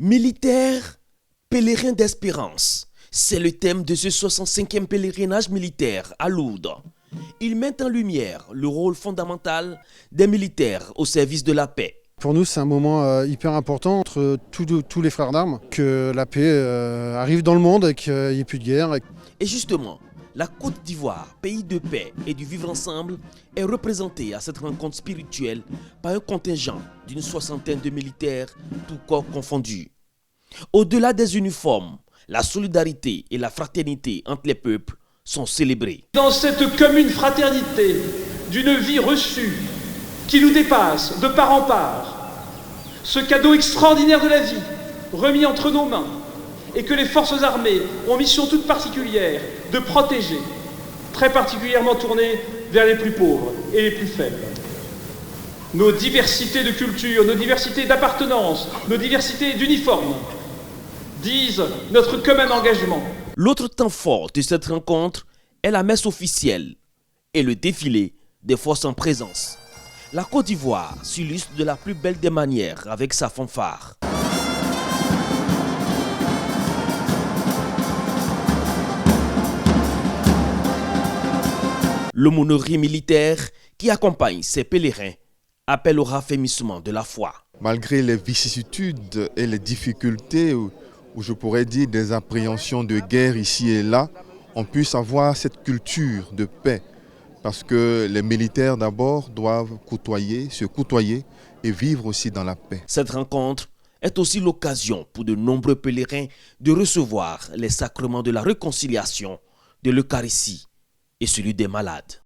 Militaires, pèlerins d'espérance. C'est le thème de ce 65e pèlerinage militaire à Lourdes. Il met en lumière le rôle fondamental des militaires au service de la paix. Pour nous, c'est un moment hyper important entre tous les frères d'armes, que la paix arrive dans le monde et qu'il n'y ait plus de guerre. Et justement, la Côte d'Ivoire, pays de paix et du vivre ensemble, est représentée à cette rencontre spirituelle par un contingent d'une 60aine de militaires, tous corps confondus. Au-delà des uniformes, la solidarité et la fraternité entre les peuples sont célébrées. Dans cette commune fraternité d'une vie reçue qui nous dépasse de part en part, ce cadeau extraordinaire de la vie remis entre nos mains et que les forces armées ont mission toute particulière de protéger, très particulièrement tournée vers les plus pauvres et les plus faibles. Nos diversités de culture, nos diversités d'appartenance, nos diversités d'uniformes disent notre commun engagement. L'autre temps fort de cette rencontre est la messe officielle et le défilé des forces en présence. La Côte d'Ivoire s'illustre de la plus belle des manières avec sa fanfare. L'aumônerie militaire qui accompagne ces pèlerins appelle au raffermissement de la foi. Malgré les vicissitudes et les difficultés, ou je pourrais dire des appréhensions de guerre ici et là, on puisse avoir cette culture de paix. Parce que les militaires d'abord doivent se côtoyer et vivre aussi dans la paix. Cette rencontre est aussi l'occasion pour de nombreux pèlerins de recevoir les sacrements de la réconciliation, de l'Eucharistie et celui des malades.